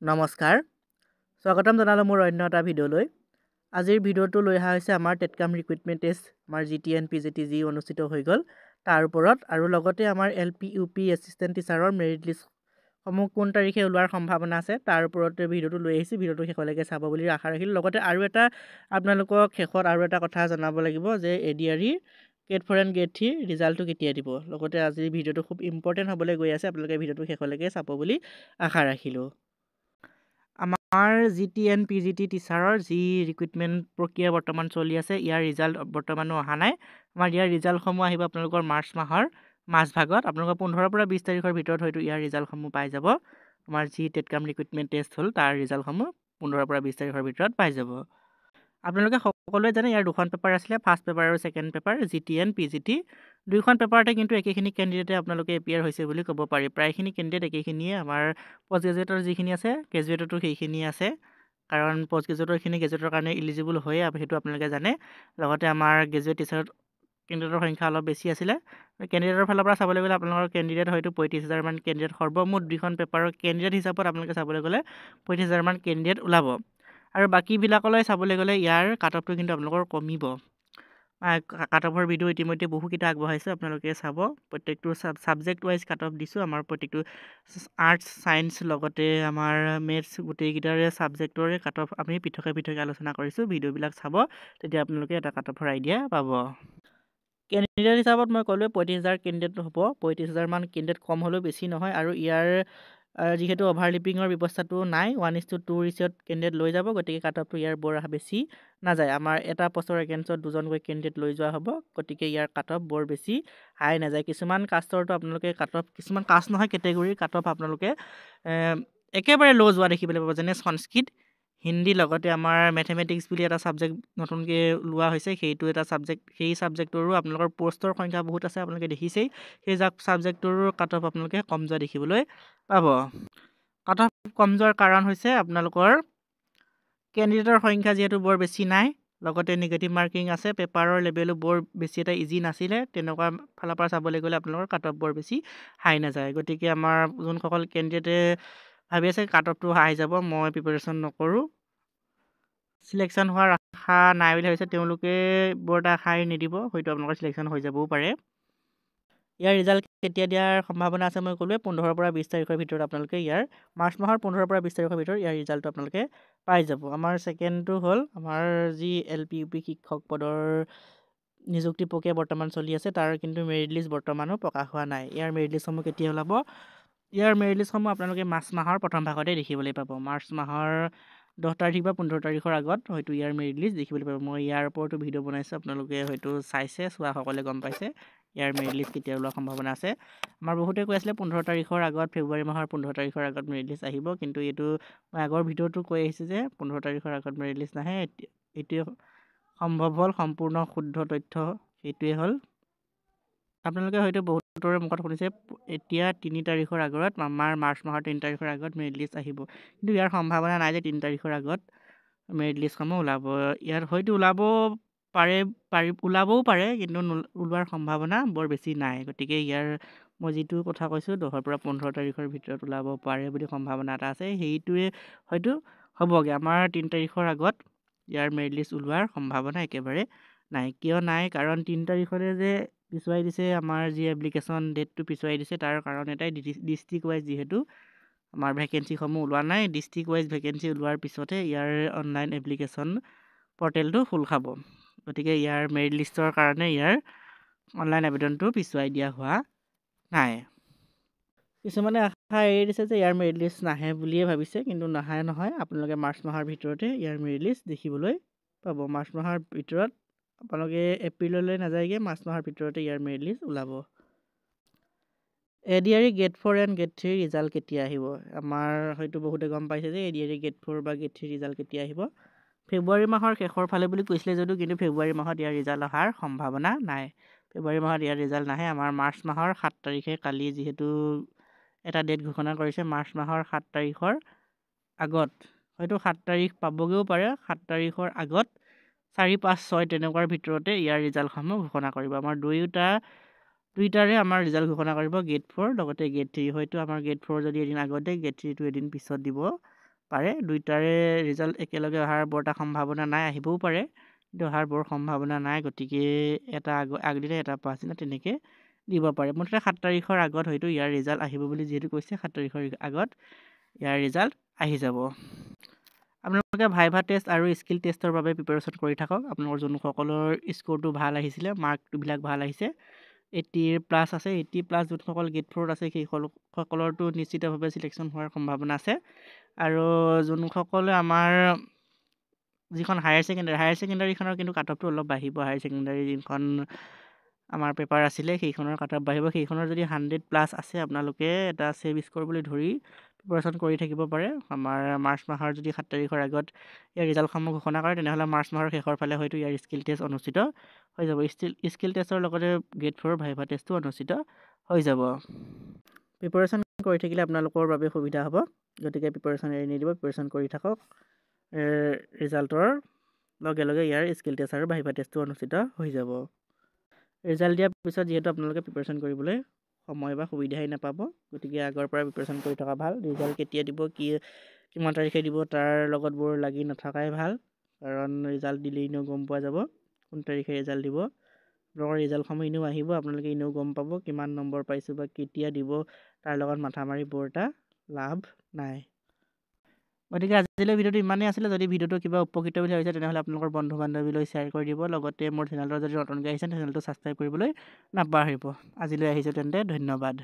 নমস্কাৰ স্বাগতম জনালো মোৰ অন্য এটা ভিডিঅ'লৈ আজিৰ ভিডিঅ'টো লৈ অহা হৈছে আমাৰ টেটকাম ৰিক্ৰুইটমেণ্ট টেষ্ট আমাৰ GTN PGT যি অনুষ্ঠিত হৈ গ'ল তাৰ ওপৰত আৰু লগতে আমাৰ LP UP এছিষ্টেণ্ট টিচাৰৰ মেৰিট লিষ্টসমূহ কোন তাৰিখে ওলোৱাৰ সম্ভাৱনা আছে তাৰ ওপৰতে ভিডিঅ'টো লৈ আহিছোঁ ভিডিঅ'টো শেষলৈকে চাব বুলি আশা ৰাখিলোঁ লগতে আৰু এটা আপোনালোকক শেষত আৰু এটা কথা জনাব লাগিব যে ADRE Grade 4 and Grade 3 ৰিজাল্টটো কেতিয়া দিব লগতে আজিৰ ভিডিঅ'টো খুব ইম্পৰ্টেণ্ট হ'বলৈ গৈ আছে আপোনালোকে ভিডিঅ'টো শেষলৈকে চাব বুলি আশা ৰাখিলোঁ আমাৰ GTN PGT টিচাৰৰ যি ৰিক্ৰুইটমেণ্ট প্ৰক্ৰিয়া বৰ্তমান চলি আছে ইয়াৰ ৰিজাল্ট বৰ্তমানো অহা নাই আমাৰ ইয়াৰ ৰিজাল্টসমূহ আহিব আপোনালোকৰ মাৰ্চ মাহৰ মাজভাগত আপোনালোকৰ 15 পৰা 20 তাৰিখৰ ভিতৰত হয়তো ইয়াৰ ৰিজাল্টসমূহ পাই যাব আমাৰ যি টেটকাম ৰিক্ৰুইটমেণ্ট টেষ্ট হ'ল তাৰ ৰিজাল্টসমূহ 15 পৰা 20 তাৰিখৰ ভিতৰত পাই যাব আপোনালোকে সকলোৱে জানে ইয়াৰ দুখন পেপাৰ আছিলে ফাৰ্ষ্ট পেপাৰ আৰু ছেকেণ্ড পেপাৰ GTN PGT দুইখন পেপাৰতে কিন্তু একেখিনি কেণ্ডিডেটে আপোনালোকে এপিয়াৰ হৈছে বুলি ক'ব পাৰি প্ৰায়খিনি কেণ্ডিডেট একেখিনিয়ে আমাৰ পোষ্ট গ্ৰেজুৱেটৰ যিখিনি আছে গ্ৰেজুৱেটতো সেইখিনি আছে কাৰণ পোষ্ট গ্ৰেজুৱেটৰখিনি গ্ৰেজুৱেটৰ কাৰণে ইলিজিবল হয়ে সেইটো আপোনালোকে জানে লগতে আমাৰ গ্ৰেজুৱেট টিচাৰত কেণ্ডিডেটৰ সংখ্যা অলপ বেছি আছিলে কেণ্ডিডেটৰ ফালৰ পৰা চাবলৈ গ'লে আপোনালোকৰ কেণ্ডিডেট হয়তো 35,000 মান কেণ্ডিডেট সৰ্বমুঠ দুইখন পেপাৰৰ কেণ্ডিডেট হিচাপত আপোনালোকে চাবলৈ গ'লে 35,000 মান কেণ্ডিডেট ওলাব আৰু বাকীবিলাকলৈ চাবলৈ গ'লে ইয়াৰ কাট অফটো কিন্তু আপোনালোকৰ কমিব কাট অফৰ ভিডিঅ' ইতিমধ্যে বহুকেইটা আগবঢ়াইছোঁ আপোনালোকে চাব প্ৰত্যেকটো ছাবজেক্ট ৱাইজ কাট অফ দিছোঁ আমাৰ প্ৰত্যেকটো আৰ্টছ ছায়েন্স লগতে আমাৰ মেথছ গোটেইকেইটাৰে ছাবজেক্টৰে কাট অফ আমি পৃথকে আলোচনা কৰিছোঁ ভিডিঅ'বিলাক চাব তেতিয়া আপোনালোকে এটা কাট অফৰ আইডিয়া পাব কেণ্ডিডেট হিচাপত মই ক'লোৱে 35,000 কেণ্ডিডেট হ'ব 35,000 মান কেণ্ডিডেট কম হ'লেও বেছি নহয় আৰু ইয়াৰ যিহেতু অভাৰলিপিঙৰ ব্যৱস্থাটো নাই 1:2 ৰেচিঅ'ত কেণ্ডিডেট লৈ যাব গতিকে কাট অফটো ইয়াৰ বৰ বেছি নাযায় আমাৰ এটা পোষ্টৰ এগেইনষ্টত দুজনকৈ কেণ্ডিডেট লৈ যোৱা হ'ব গতিকে ইয়াৰ কাট অফ বৰ বেছি হাই নাযায় কিছুমান কাষ্টৰটো আপোনালোকে কাট অফ কিছুমান কাষ্ট নহয় কেটেগৰীৰ কাট অফ আপোনালোকে একেবাৰে ল' যোৱা দেখিবলৈ পাব যেনে সংস্কৃত হিন্দী লগতে আমাৰ মেথমেটিক্স বুলি এটা ছাবজেক্ট নতুনকৈ লোৱা হৈছে সেইটো এটা ছাবজেক্ট সেই ছাবজেক্টৰো আপোনালোকৰ পষ্টৰ সংখ্যা বহুত আছে আপোনালোকে দেখিছেই সেই ছাবজেক্টৰো কাট অফ আপোনালোকে কম যোৱা দেখিবলৈ পাব কাট অফ কম যোৱাৰ কাৰণ হৈছে আপোনালোকৰ কেণ্ডিডেটৰ সংখ্যা যিহেতু বৰ বেছি নাই লগতে নিগেটিভ মাৰ্কিং আছে পেপাৰৰ লেভেলো বৰ বেছি এটা ইজি নাছিলে তেনেকুৱা ফালৰ পৰা চাবলৈ গ'লে আপোনালোকৰ কাট অফ বৰ বেছি হাই নাযায় গতিকে আমাৰ যোনসকল কেণ্ডিডেটে ভাবি আছে কাট অফটো হাই যাব মই প্ৰিপাৰেশ্যন নকৰোঁ চিলেকশ্যন হোৱাৰ আশা নাই বুলি ভাবিছে তেওঁলোকে বৰ এটা হাই নিদিব হয়তো আপোনালোকৰ চিলেকশ্যন হৈ যাবও পাৰে ইয়াৰ ৰিজাল্ট কেতিয়া দিয়াৰ সম্ভাৱনা আছে মই ক'লোৱে 15 পৰা 20 তাৰিখৰ ভিতৰত আপোনালোকে ইয়াৰ মাৰ্চ মাহৰ 15 পৰা 20 তাৰিখৰ ভিতৰত ইয়াৰ ৰিজাল্টটো আপোনালোকে পাই যাব আমাৰ ছেকেণ্ডটো হ'ল আমাৰ যি LP UP শিক্ষক পদৰ নিযুক্তি প্ৰক্ৰিয়া বৰ্তমান চলি আছে তাৰ কিন্তু মেৰিট লিষ্ট বৰ্তমানো প্ৰকাশ হোৱা নাই ইয়াৰ মেৰিট লিষ্টসমূহ কেতিয়া ওলাব ইয়াৰ মেৰিট লিষ্টসমূহ আপোনালোকে মাৰ্চ মাহৰ প্ৰথম ভাগতে দেখিবলৈ পাব মাৰ্চ মাহৰ 10 তাৰিখ বা 15 তাৰিখৰ আগত হয়তো ইয়াৰ মেৰিট লিষ্ট দেখিবলৈ পাব মই ইয়াৰ ওপৰতো ভিডিঅ' বনাইছোঁ আপোনালোকে হয়তো চাইছে চোৱাসকলে গম পাইছে ইয়াৰ মেৰিট লিষ্ট কেতিয়া ওলোৱাৰ সম্ভাৱনা আছে আমাৰ বহুতে কৈ আছিলে 15 তাৰিখৰ আগত ফেব্ৰুৱাৰী মাহৰ 15 তাৰিখৰ আগত মেৰিট লিষ্ট আহিব কিন্তু এইটো মই আগৰ ভিডিঅ'টো কৈ আহিছোঁ যে 15 তাৰিখৰ আগত মেৰিট লিষ্ট নাহে এইটোৱে সম্ভৱ হ'ল সম্পূৰ্ণ শুদ্ধ তথ্য সেইটোৱে হ'ল আপোনালোকে হয়তো বহুতৰে মুখত শুনিছে এতিয়া 3 তাৰিখৰ আগত আমাৰ মাৰ্চ মাহৰ 3 তাৰিখৰ আগত মেৰিট লিষ্ট আহিব কিন্তু ইয়াৰ সম্ভাৱনা নাই যে 3 তাৰিখৰ আগত মেৰিট লিষ্টসমূহ ওলাব ইয়াত হয়তো ওলাবও পাৰে কিন্তু ওলোৱাৰ সম্ভাৱনা বৰ বেছি নাই গতিকে ইয়াৰ মই যিটো কথা কৈছোঁ 10 পৰা 15 তাৰিখৰ ভিতৰত ওলাব পাৰে বুলি সম্ভাৱনা এটা আছে সেইটোৱে হয়তো হ'বগৈ আমাৰ 3 তাৰিখৰ আগত ইয়াৰ মেৰিট লিষ্ট ওলোৱাৰ সম্ভাৱনা একেবাৰে নাই কিয় নাই কাৰণ 3 তাৰিখলৈ যে পিছুৱাই দিছে আমাৰ যি এপ্লিকেশ্যন ডেটটো পিছুৱাই দিছে তাৰ কাৰণ এটাই ডিষ্ট্ৰিক্ট ৱাইজ যিহেতু আমাৰ ভেকেঞ্চিসমূহ ওলোৱা নাই ডিষ্ট্ৰিক্ট ৱাইজ ভেকেঞ্চি ওলোৱাৰ পিছতহে ইয়াৰ অনলাইন এপ্লিকেশ্যন পৰ্টেলটো খোল খাব গতিকে ইয়াৰ মেৰিট লিষ্টৰ কাৰণে ইয়াৰ অনলাইন আবেদনটো পিছুৱাই দিয়া হোৱা নাই কিছুমানে আশা এৰি দিছে যে ইয়াৰ মেৰিট লিষ্ট নাহে বুলিয়ে ভাবিছে কিন্তু নহয় আপোনালোকে মাৰ্চ মাহৰ ভিতৰতে ইয়াৰ মেৰিট লিষ্ট দেখিবলৈ পাব মাৰ্চ মাহৰ ভিতৰত আপোনালোকে এপ্ৰিললৈ নাযায়গৈ মাৰ্চ মাহৰ ভিতৰতে ইয়াৰ মেৰিট লিষ্ট ওলাব ADRE Grade 4 and Grade 3 result কেতিয়া আহিব আমাৰ হয়তো বহুতে গম পাইছে যে ADRE Grade 4 বা Grade 3 ৰিজাল্ট কেতিয়া আহিব ফেব্ৰুৱাৰী মাহৰ শেষৰ ফালে বুলি কৈছিলে যদিও কিন্তু ফেব্ৰুৱাৰী মাহত ইয়াৰ ৰিজাল্ট অহাৰ সম্ভাৱনা নাই ফেব্ৰুৱাৰী মাহত ইয়াৰ ৰিজাল্ট নাহে আমাৰ মাৰ্চ মাহৰ 7 তাৰিখে কালি যিহেতু এটা ডেট ঘোষণা কৰিছে মাৰ্চ মাহৰ 7 তাৰিখৰ আগত হয়তো 7 তাৰিখ পাবগৈও পাৰে 7 তাৰিখৰ আগত 4, 5, 6 তেনেকুৱাৰ ভিতৰতে ইয়াৰ ৰিজাল্টসমূহ ঘোষণা কৰিব আমাৰ দুইটাৰে আমাৰ ৰিজাল্ট ঘোষণা কৰিব Grade 4 লগতে Grade 3 হয়তো আমাৰ Grade 4 যদি এদিন আগতে Grade 3টো এদিন পিছত দিব পাৰে। দুইটাৰে ৰিজাল্ট একেলগে অহাৰ বৰ এটা সম্ভাৱনা নাই, আহিবও পাৰে কিন্তু অহাৰ বৰ সম্ভাৱনা নাই। গতিকে এটা আগদিনা এটা পাছদিনা তেনেকৈ দিব পাৰে। মুঠতে 7 তাৰিখৰ আগত হয়তো ইয়াৰ ৰিজাল্ট আহিব বুলি যিহেতু কৈছে, 7 তাৰিখৰ আগত ইয়াৰ ৰিজাল্ট আহি যাব। আপোনালোকে ভাইভা টেষ্ট আৰু স্কিল টেষ্টৰ বাবে প্ৰিপেৰেশ্যন কৰি থাকক। আপোনালোকৰ যোনসকলৰ স্ক'ৰটো ভাল আহিছিলে, মাৰ্কবিলাক ভাল আহিছে, 80+ আছে, 80+ যোনসকল গেট 4 আছে সেইসকলৰতো নিশ্চিতভাৱে ছিলেকশ্যন হোৱাৰ সম্ভাৱনা আছে। আৰু যোনসকলে আমাৰ যিখন হায়াৰ ছেকেণ্ডেৰীখনৰ কিন্তু কাট অফটো অলপ বাঢ়িব। হায়াৰ ছেকেণ্ডেৰী যিখন আমাৰ পেপাৰ আছিলে সেইখনৰ কাট অফ বাঢ়িব। সেইখনৰ যদি 100+ আছে আপোনালোকে এটা ছেভ স্ক'ৰ বুলি ধৰি প্ৰিপেৰেশ্যন কৰি থাকিব পাৰে। আমাৰ মাৰ্চ মাহৰ যদি 7 তাৰিখৰ আগত ইয়াৰ ৰিজাল্টসমূহ ঘোষণা কৰে তেনেহ'লে মাৰ্চ মাহৰ শেষৰ ফালে হয়তো ইয়াৰ স্কিল টেষ্ট অনুষ্ঠিত হৈ যাব। স্কিল টেষ্টৰ লগতে গেট 4 ভাইভা টেষ্টো অনুষ্ঠিত হৈ যাব। প্ৰিপেৰেশ্যন কৰি থাকিলে আপোনালোকৰ বাবে সুবিধা হ'ব। গতিকে প্ৰিপেৰেশ্যন এৰি নিদিব, প্ৰিপেৰেশ্যন কৰি থাকক। ৰিজাল্টৰ লগে লগে ইয়াৰ স্কিল টেষ্ট আৰু ভাইভা টেষ্টো অনুষ্ঠিত হৈ যাব। ৰিজাল্ট দিয়াৰ পিছত যিহেতু আপোনালোকে প্ৰিপেৰেশ্যন কৰিবলৈ সময় বা সুবিধাই নাপাব, গতিকে আগৰ পৰা প্ৰিপেৰেশ্যন কৰি থকা ভাল। ৰিজাল্ট কেতিয়া দিব, কিমান তাৰিখে দিব তাৰ লগত বৰ লাগি নথকাই ভাল, কাৰণ ৰিজাল্ট দিলেই এনেও গম পোৱা যাব কোন তাৰিখে ৰিজাল্ট দিব। আপোনালোকৰ ৰিজাল্টসমূহ এনেও আহিব, আপোনালোকে এনেও গম পাব কিমান নম্বৰ পাইছোঁ বা কেতিয়া দিব, তাৰ লগত মাথা মাৰি বৰ এটা লাভ নাই। গতিকে আজিলৈ ভিডিঅ'টো ইমানেই আছিলে। যদি ভিডিঅ'টো কিবা উপকৃত বুলি ভাবিছে তেনেহ'লে আপোনালোকৰ বন্ধু বান্ধৱীলৈ শ্বেয়াৰ কৰি দিব। লগতে মোৰ চেনেলটো যদি নতুনকৈ আহিছে চেনেলটো ছাবস্ক্ৰাইব কৰিবলৈ নাপাহৰিব। আজিলৈ আহিছোঁ তেন্তে, ধন্যবাদ।